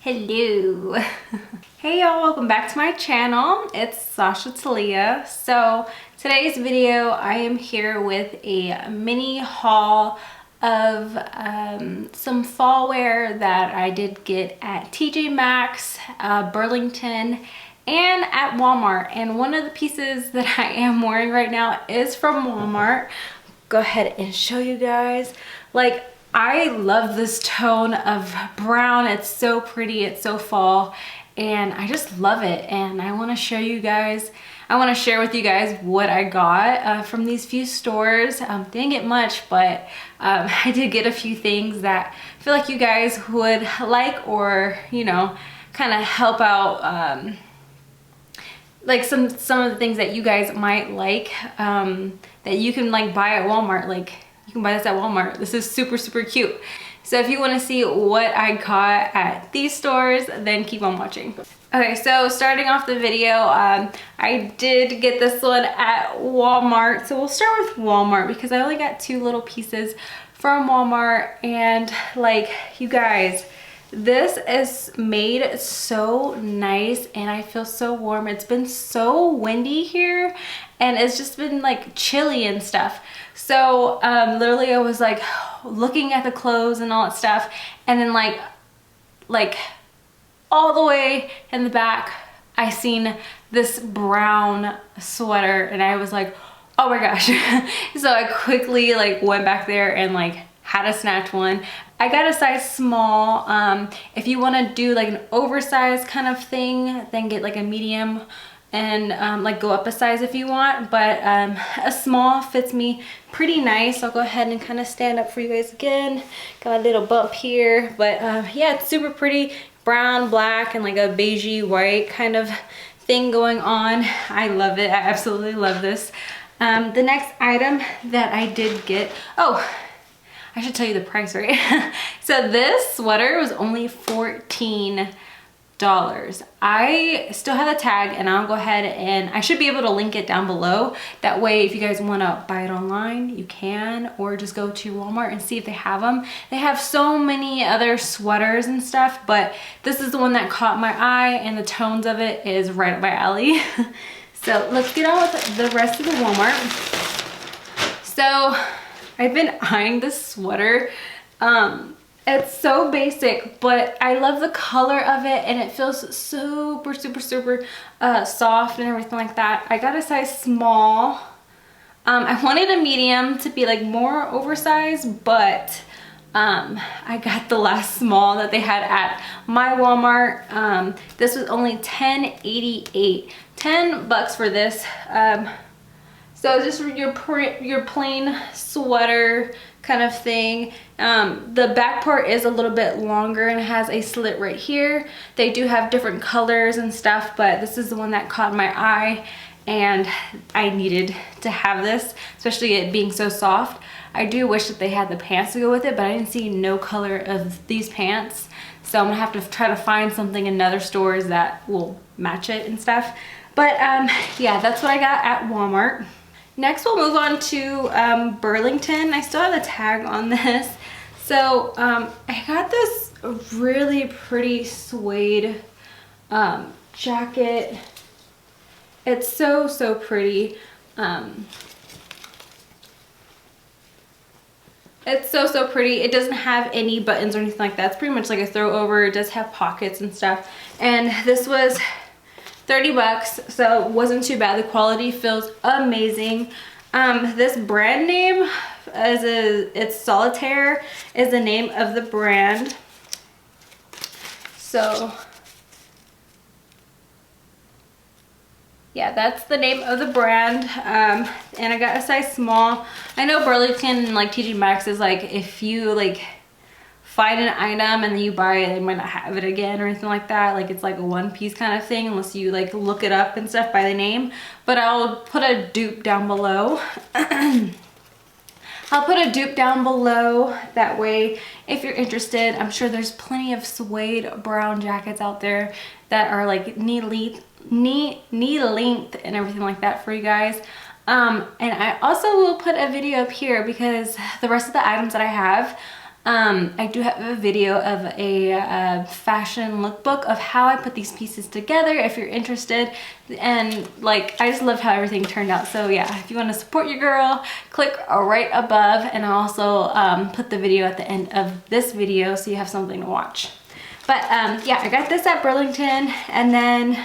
Hello. Hey y'all, welcome back to my channel. It's Sasha Talia. So today's video I am here with a mini haul of some fall wear that I did get at TJMAX, Burlington, and at Walmart. And one of the pieces that I am wearing right now is from Walmart. Go ahead and show you guys. Like, I love this tone of brown. It's so pretty, it's so fall, and I just love it. And I want to show you guys, I want to share with you guys what I got from these few stores. Didn't get much, but I did get a few things that I feel like you guys would like, or you know, kind of help out like some of the things that you guys might like, that you can like buy at Walmart. Like, you can buy this at Walmart. This is super, super cute. So if you want to see what I got at these stores, then keep on watching. Okay, so starting off the video, I did get this one at Walmart. So we'll start with Walmart because I only got two little pieces from Walmart. And like, you guys, this is made so nice and I feel so warm. It's been so windy here and it's just been like chilly and stuff. So literally I was like looking at the clothes and all that stuff, and then like all the way in the back I seen this brown sweater and I was like, oh my gosh. So I quickly like went back there and like had to snatch one. I got a size small. If you want to do like an oversized kind of thing, then get like a medium and like go up a size if you want, but a small fits me pretty nice. I'll go ahead and kind of stand up for you guys again. Got a little bump here, but yeah, it's super pretty. Brown, black, and like a beigey white kind of thing going on. I love it. I absolutely love this. The next item that I did get, oh, I should tell you the price, right? So this sweater was only $14. I still have the tag, and I'll go ahead and I should be able to link it down below. That way, if you guys want to buy it online, you can, or just go to Walmart and see if they have them. They have so many other sweaters and stuff, but this is the one that caught my eye, and the tones of it is right up my alley. So let's get on with the rest of the Walmart. So I've been eyeing this sweater. It's so basic, but I love the color of it, and it feels super, super, super soft and everything like that. I got a size small. I wanted a medium to be like more oversized, but I got the last small that they had at my Walmart. This was only $10.88. $10 for this. So just your plain sweater kind of thing. The back part is a little bit longer and has a slit right here. They do have different colors and stuff, but this is the one that caught my eye and I needed to have this, especially it being so soft. I do wish that they had the pants to go with it, but I didn't see no color of these pants. So I'm gonna have to try to find something in other stores that will match it and stuff. But yeah, that's what I got at Walmart. Next, we'll move on to Burlington. I still have the tag on this. So I got this really pretty suede jacket. It's so, so pretty. It's so, so pretty. It doesn't have any buttons or anything like that. It's pretty much like a throw over. It does have pockets and stuff. And this was $30, so it wasn't too bad. The quality feels amazing. This brand name it's Solitaire is the name of the brand. So yeah, that's the name of the brand. And I got a size small. I know Burlington and like TJ Maxx is like, if you like find an item and then you buy it, they might not have it again or anything like that. Like, it's like a one piece kind of thing unless you like look it up and stuff by the name. But I'll put a dupe down below. I'll put a dupe down below. That way, if you're interested, I'm sure there's plenty of suede brown jackets out there that are like knee length and everything like that for you guys. And I also will put a video up here because the rest of the items that I have, I do have a video of a fashion lookbook of how I put these pieces together if you're interested. And like, I just loved how everything turned out. So yeah, if you want to support your girl, click right above, and I'll also put the video at the end of this video so you have something to watch. But yeah, I got this at Burlington, and then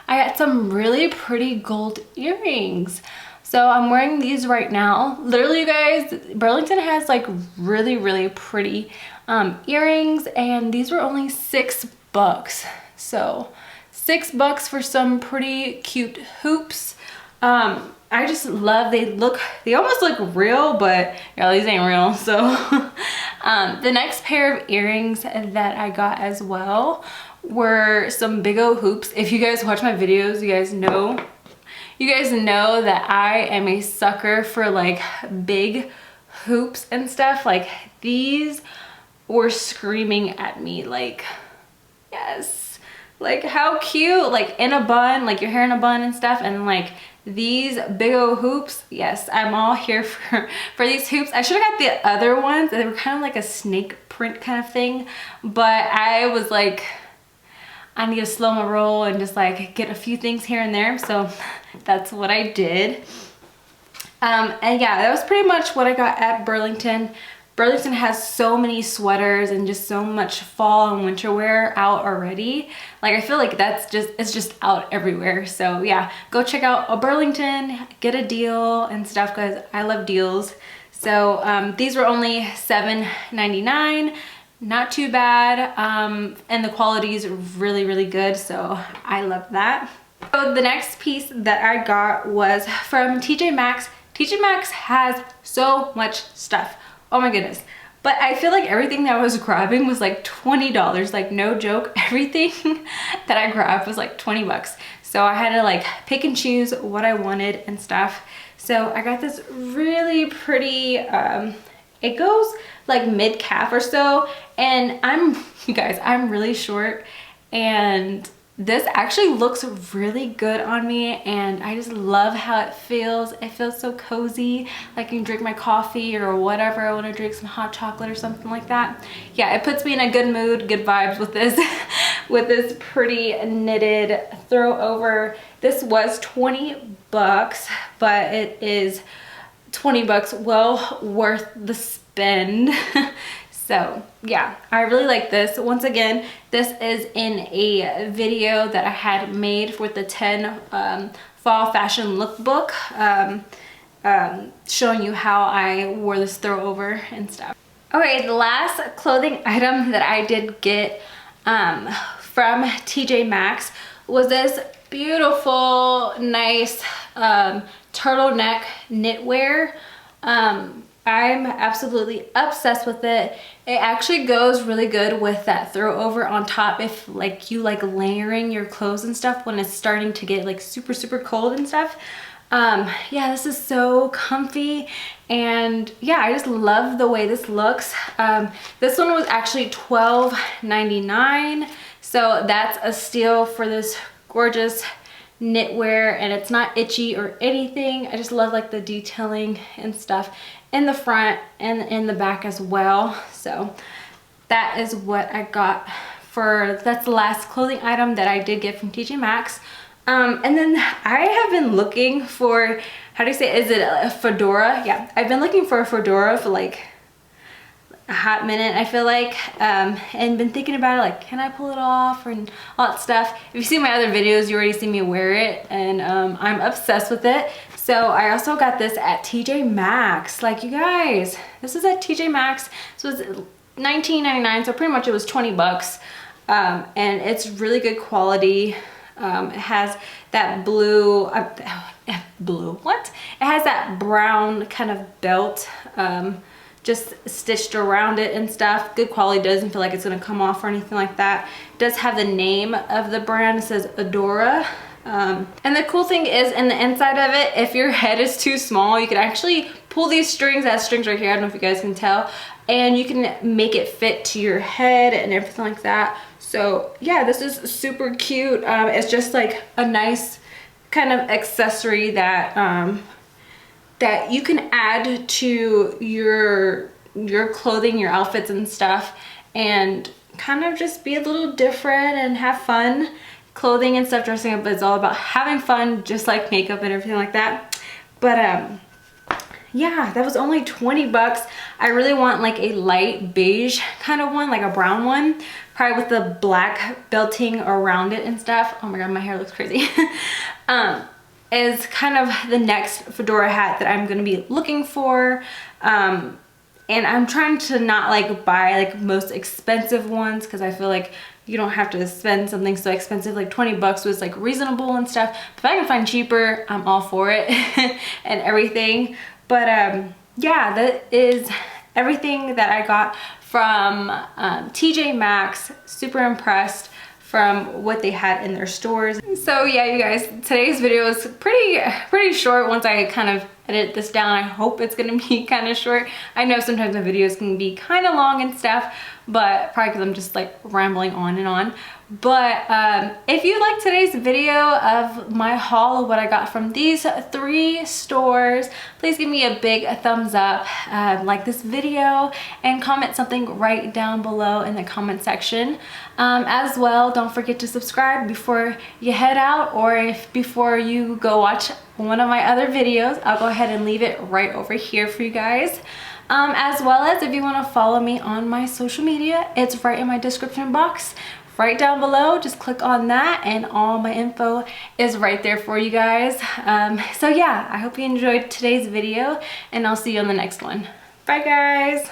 I got some really pretty gold earrings. So I'm wearing these right now. Literally, you guys, Burlington has like really pretty earrings, and these were only $6. So $6 for some pretty cute hoops. I just love, they almost look real, but yeah, these ain't real. So the next pair of earrings that I got as well were some big old hoops. If you guys watch my videos, you guys know that I am a sucker for like big hoops and stuff. Like, these were screaming at me like, yes, like how cute, like in a bun, like your hair in a bun and stuff. And like these big old hoops, yes, I'm all here for these hoops. I should have got the other ones. They were kind of like a snake print kind of thing, but I was like, I need to slow my roll and just like get a few things here and there. So that's what I did. And yeah, that was pretty much what I got at Burlington. Burlington has so many sweaters and just so much fall and winter wear out already. Like, I feel like it's just out everywhere. So yeah, go check out a Burlington, get a deal and stuff, because I love deals. So these were only $7.99. Not too bad, and the quality is really good, so I love that. So the next piece that I got was from TJMAX. TJMAX has so much stuff, oh my goodness, but I feel like everything that I was grabbing was like $20, like no joke. Everything that I grabbed was like 20 bucks, so I had to like pick and choose what I wanted and stuff. So I got this really pretty, it goes like mid-calf or so, and you guys, I'm really short, and this actually looks really good on me, and I just love how it feels. It feels so cozy, like I can drink my coffee or whatever. I want to drink some hot chocolate or something like that. Yeah, it puts me in a good mood, good vibes with this with this pretty knitted throw over. This was 20 bucks, but it is 20 bucks well worth the spend. So yeah, I really like this. Once again, this is in a video that I had made with the 10 fall fashion lookbook, showing you how I wore this throw over and stuff. Okay, the last clothing item that I did get from TJMAX was this beautiful, nice turtleneck knitwear. I'm absolutely obsessed with it. It actually goes really good with that throw over on top if like you like layering your clothes and stuff when it's starting to get like super cold and stuff. Yeah, this is so comfy, and yeah, I just love the way this looks. This one was actually $12.99, so that's a steal for this gorgeous knitwear, and it's not itchy or anything. I just love like the detailing and stuff in the front and in the back as well. So that is what I got that's the last clothing item that I did get from TJMAX. And then I have been looking for, how do you say, is it a fedora? Yeah, I've been looking for a fedora for like a hot minute, I feel like, and been thinking about it, like, can I pull it off and all that stuff. If you see my other videos, you already see me wear it, and I'm obsessed with it. So I also got this at TJMAX. Like, you guys, this is at TJMAX. So it's $19.99, so pretty much it was 20 bucks, and it's really good quality. It has that blue, what? It has that brown kind of belt, just stitched around it and stuff. Good quality, doesn't feel like it's gonna come off or anything like that. It does have the name of the brand, it says Adora. And the cool thing is, in the inside of it, if your head is too small, you can actually pull these strings, that strings right here, I don't know if you guys can tell, and you can make it fit to your head and everything like that. So yeah, this is super cute. It's just like a nice kind of accessory that that you can add to your your clothing, your outfits and stuff, and kind of just be a little different and have fun. Clothing and stuff, dressing up is all about having fun, just like makeup and everything like that. But yeah, that was only 20 bucks. I really want like a light beige kind of one, like a brown one, probably with the black belting around it and stuff. Oh my god, my hair looks crazy. Is kind of the next fedora hat that I'm gonna be looking for. And I'm trying to not like buy like most expensive ones, because I feel like you don't have to spend something so expensive. Like 20 bucks was like reasonable and stuff. If I can find cheaper, I'm all for it and everything. But yeah, that is everything that I got from TJMAX. Super impressed from what they had in their stores. So yeah, you guys, today's video is pretty short. Once I kind of edit this down, I hope it's gonna be kind of short. I know sometimes my videos can be kind of long and stuff, but probably because I'm just like rambling on and on. But if you like today's video of my haul of what I got from these 3 stores, please give me a big thumbs up, like this video, and comment something right down below in the comment section. As well, don't forget to subscribe before you head out, or if before you go watch one of my other videos. I'll go ahead and leave it right over here for you guys. As well as if you want to follow me on my social media, it's right in my description box right down below. Just click on that and all my info is right there for you guys. So yeah, I hope you enjoyed today's video, and I'll see you on the next one. Bye guys.